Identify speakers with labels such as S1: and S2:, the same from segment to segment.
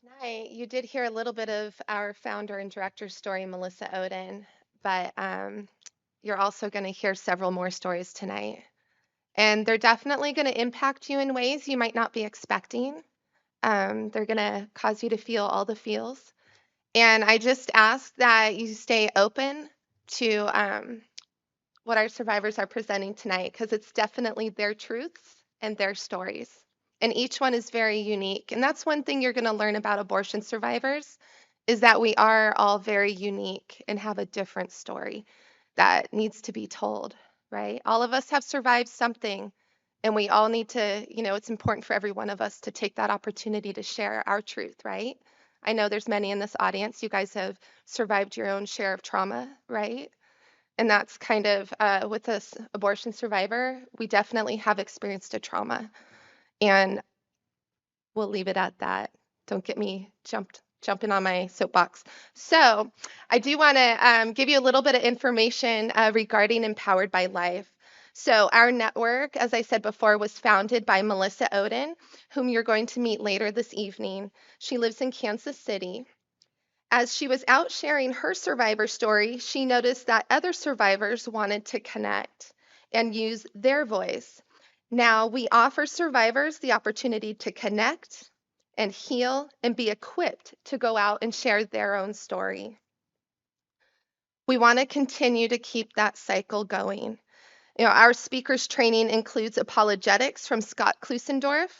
S1: Tonight, you did hear a little bit of our founder and director's story, Melissa Oden, but you're also going to hear several more stories tonight. And they're definitely going to impact you in ways you might not be expecting. They're going to cause you to feel all the feels. And I just ask that you stay open to what our survivors are presenting tonight because it's definitely their truths and their stories. And each one is very unique. And that's one thing you're going to learn about abortion survivors is that we are all very unique and have a different story that needs to be told, right? All of us have survived something and we all need to, it's important for every one of us to take that opportunity to share our truth, right? I know there's many in this audience. You guys have survived your own share of trauma, right? And that's kind of with this abortion survivor, we definitely have experienced a trauma. And we'll leave it at that. Don't get me jumping on my soapbox. So I do want to give you a little bit of information regarding Empowered by Life. So our network, as I said before, was founded by Melissa Oden, whom you're going to meet later this evening. She lives in Kansas City. As she was out sharing her survivor story, she noticed that other survivors wanted to connect and use their voice. Now, we offer survivors the opportunity to connect and heal and be equipped to go out and share their own story. We want to continue to keep that cycle going. Our speakers training includes apologetics from Scott Klusendorf,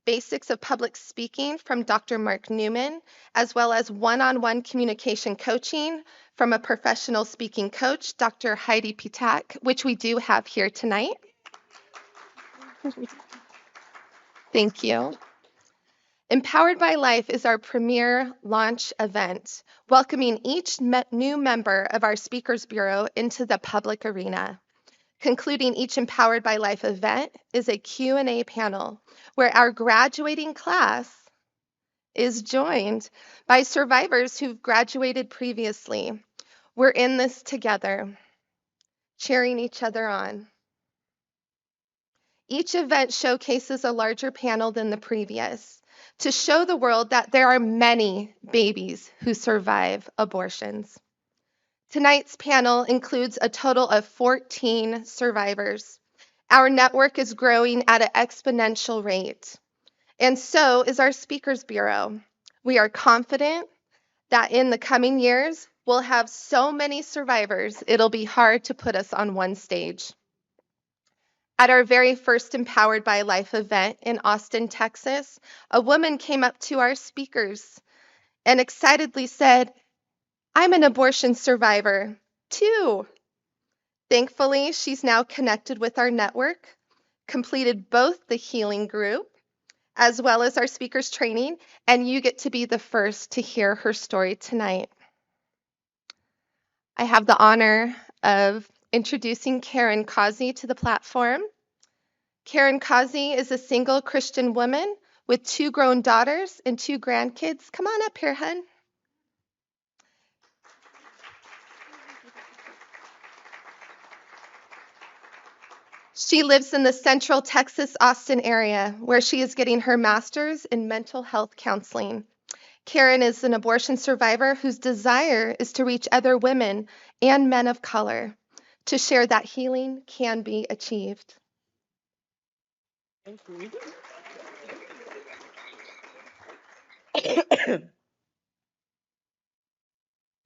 S1: basics of public speaking from Dr. Mark Newman, as well as one-on-one communication coaching from a professional speaking coach, Dr. Heidi Pitak, which we do have here tonight. Thank you. Empowered by Life is our premier launch event, welcoming each new member of our Speakers Bureau into the public arena. Concluding each Empowered by Life event is a Q&A panel where our graduating class is joined by survivors who've graduated previously. We're in this together, cheering each other on. Each event showcases a larger panel than the previous to show the world that there are many babies who survive abortions. Tonight's panel includes a total of 14 survivors. Our network is growing at an exponential rate, and so is our Speakers Bureau. We are confident that in the coming years, we'll have so many survivors, it'll be hard to put us on one stage. At our very first Empowered by Life event in Austin, Texas, a woman came up to our speakers and excitedly said, "I'm an abortion survivor, too." Thankfully, she's now connected with our network, completed both the healing group as well as our speakers training, and you get to be the first to hear her story tonight. I have the honor of introducing Karen Causey to the platform. Karen Causey is a single Christian woman with 2 grown daughters and 2 grandkids. Come on up here, hun. She lives in the Central Texas, Austin area, where she is getting her master's in mental health counseling. Karen is an abortion survivor whose desire is to reach other women and men of color to share that healing can be achieved.
S2: Thank you.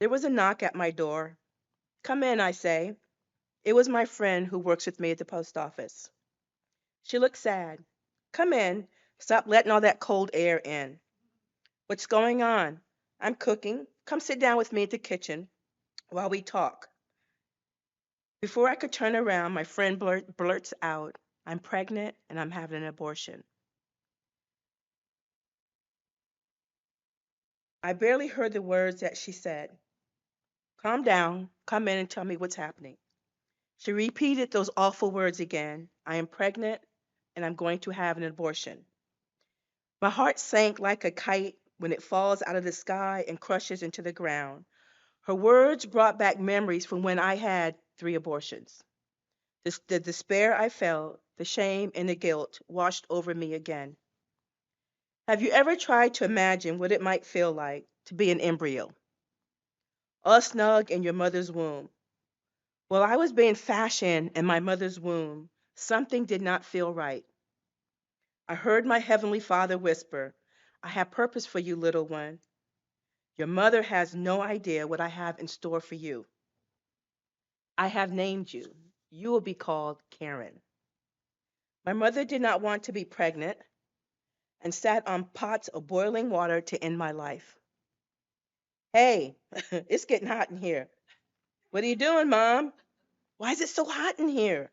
S2: There was a knock at my door. "Come in," I say. It was my friend who works with me at the post office. She looked sad. "Come in. Stop letting all that cold air in." "What's going on?" "I'm cooking. Come sit down with me at the kitchen while we talk." Before I could turn around, my friend blurts out, "I'm pregnant and I'm having an abortion." I barely heard the words that she said. "Calm down. Come in and tell me what's happening." She repeated those awful words again. "I am pregnant and I'm going to have an abortion." My heart sank like a kite when it falls out of the sky and crushes into the ground. Her words brought back memories from when I had 3 abortions. The despair I felt, the shame and the guilt washed over me again. Have you ever tried to imagine what it might feel like to be an embryo, all snug in your mother's womb? While I was being fashioned in my mother's womb, something did not feel right. I heard my heavenly Father whisper, I have purpose for you, little one. Your mother has no idea what I have in store for you. I have named you. You will be called Karen. My mother did not want to be pregnant and sat on pots of boiling water to end my life. Hey, it's getting hot in here. What are you doing, Mom? Why is it so hot in here?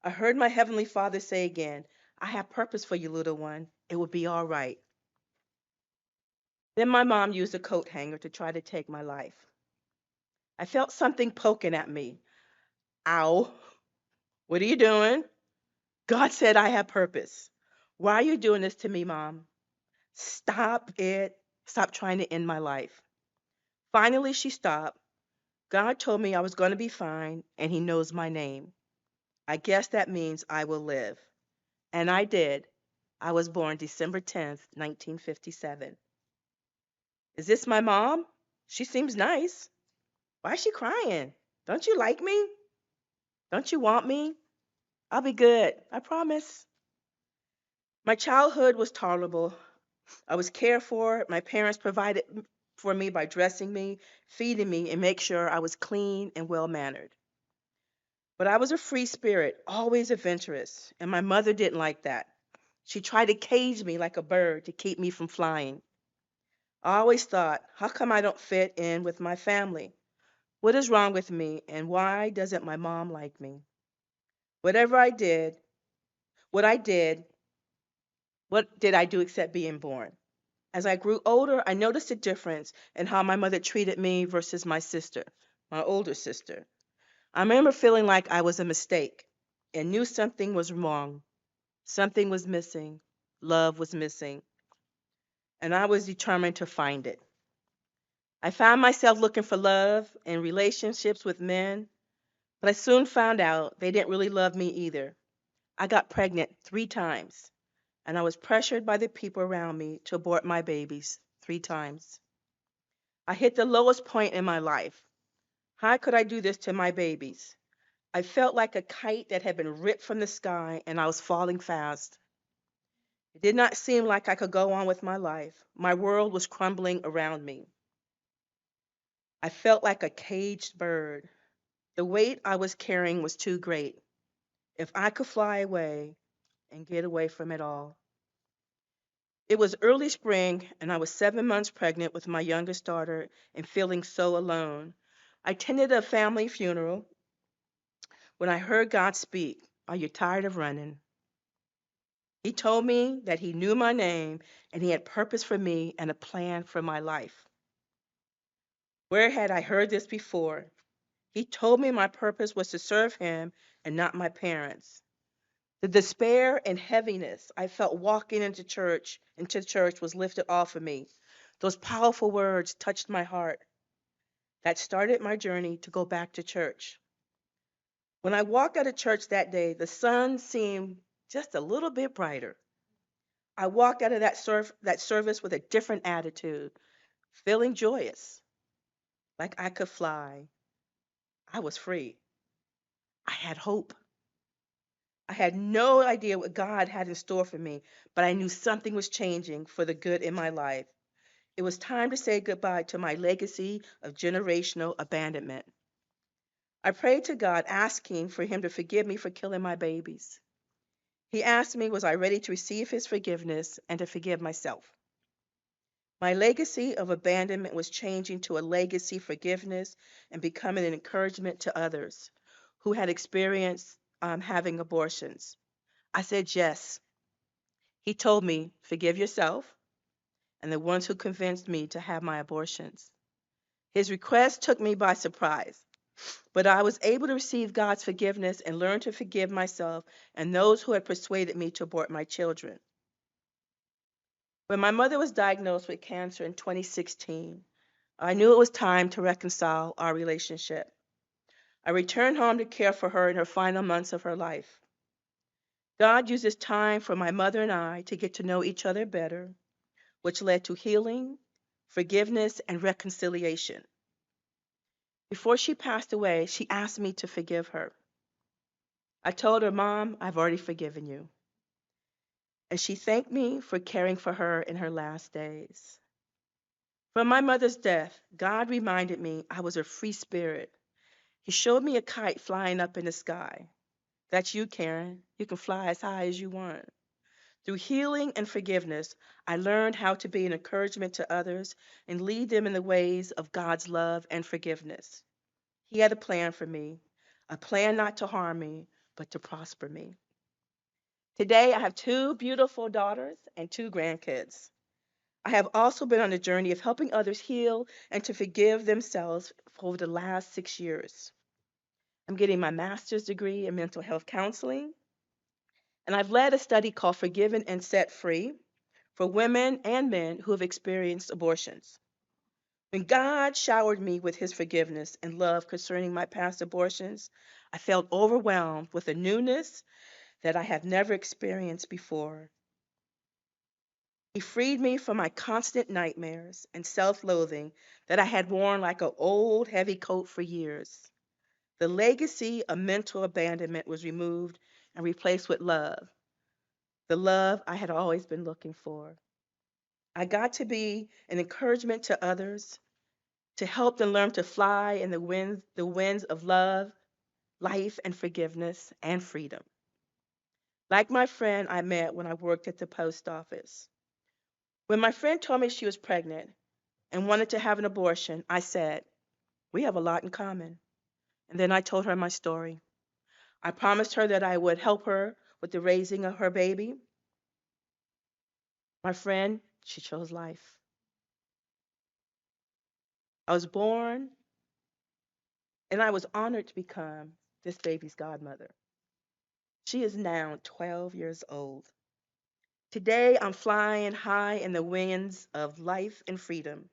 S2: I heard my heavenly Father say again, I have purpose for you, little one. It will be all right. Then my mom used a coat hanger to try to take my life. I felt something poking at me. Ow. What are you doing? God said I have purpose. Why are you doing this to me, Mom? Stop it. Stop trying to end my life. Finally, she stopped. God told me I was going to be fine, and He knows my name. I guess that means I will live. And I did. I was born December 10th, 1957. Is this my mom? She seems nice. Why is she crying? Don't you like me? Don't you want me? I'll be good. I promise. My childhood was tolerable. I was cared for. My parents provided for me by dressing me, feeding me, and make sure I was clean and well mannered. But I was a free spirit, always adventurous, and my mother didn't like that. She tried to cage me like a bird to keep me from flying. I always thought, how come I don't fit in with my family? What is wrong with me, and why doesn't my mom like me? Whatever I did, what I did, what did I do except being born? As I grew older, I noticed a difference in how my mother treated me versus my sister, my older sister. I remember feeling like I was a mistake and knew something was wrong. Something was missing. Love was missing. And I was determined to find it. I found myself looking for love in relationships with men, but I soon found out they didn't really love me either. I got pregnant 3 times, and I was pressured by the people around me to abort my babies 3 times. I hit the lowest point in my life. How could I do this to my babies? I felt like a kite that had been ripped from the sky, and I was falling fast. It did not seem like I could go on with my life. My world was crumbling around me. I felt like a caged bird. The weight I was carrying was too great. If I could fly away and get away from it all. It was early spring, and I was 7 months pregnant with my youngest daughter and feeling so alone. I attended a family funeral when I heard God speak. Are you tired of running? He told me that He knew my name and He had purpose for me and a plan for my life. Where had I heard this before? He told me my purpose was to serve Him and not my parents. The despair and heaviness I felt walking into church was lifted off of me. Those powerful words touched my heart. That started my journey to go back to church. When I walked out of church that day, the sun seemed just a little bit brighter. I walked out of that service with a different attitude, feeling joyous, like I could fly. I was free. I had hope. I had no idea what God had in store for me, but I knew something was changing for the good in my life. It was time to say goodbye to my legacy of generational abandonment. I prayed to God, asking for Him to forgive me for killing my babies. He asked me, was I ready to receive His forgiveness and to forgive myself? My legacy of abandonment was changing to a legacy of forgiveness and becoming an encouragement to others who had experienced having abortions. I said yes. He told me, forgive yourself and the ones who convinced me to have my abortions. His request took me by surprise, but I was able to receive God's forgiveness and learn to forgive myself and those who had persuaded me to abort my children. When my mother was diagnosed with cancer in 2016, I knew it was time to reconcile our relationship. I returned home to care for her in her final months of her life. God used this time for my mother and I to get to know each other better. which led to healing, forgiveness, and reconciliation. Before she passed away, she asked me to forgive her. I told her, Mom, I've already forgiven you. And she thanked me for caring for her in her last days. From my mother's death, God reminded me I was a free spirit. He showed me a kite flying up in the sky. That's you, Karen. You can fly as high as you want. Through healing and forgiveness, I learned how to be an encouragement to others and lead them in the ways of God's love and forgiveness. He had a plan for me, a plan not to harm me, but to prosper me. Today, I have two beautiful daughters and two grandkids. I have also been on a journey of helping others heal and to forgive themselves for over the last 6 years. I'm getting my master's degree in mental health counseling, and I've led a study called Forgiven and Set Free for women and men who have experienced abortions. When God showered me with his forgiveness and love concerning my past abortions, I felt overwhelmed with a newness that I have never experienced before. He freed me from my constant nightmares and self loathing that I had worn like an old heavy coat for years. The legacy of mental abandonment was removed and replaced with love, the love I had always been looking for. I got to be an encouragement to others, to help them learn to fly in the winds of love, life, and forgiveness and freedom. Like my friend I met when I worked at the post office. When my friend told me she was pregnant and wanted to have an abortion, I said, we have a lot in common. And then I told her my story. I promised her that I would help her with the raising of her baby. My friend, she chose life. I was born and I was honored to become this baby's godmother. She is now 12 years old. Today, I'm flying high in the winds of life and freedom.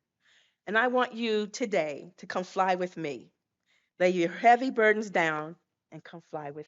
S2: And I want you today to come fly with me. Lay your heavy burdens down and come fly with me.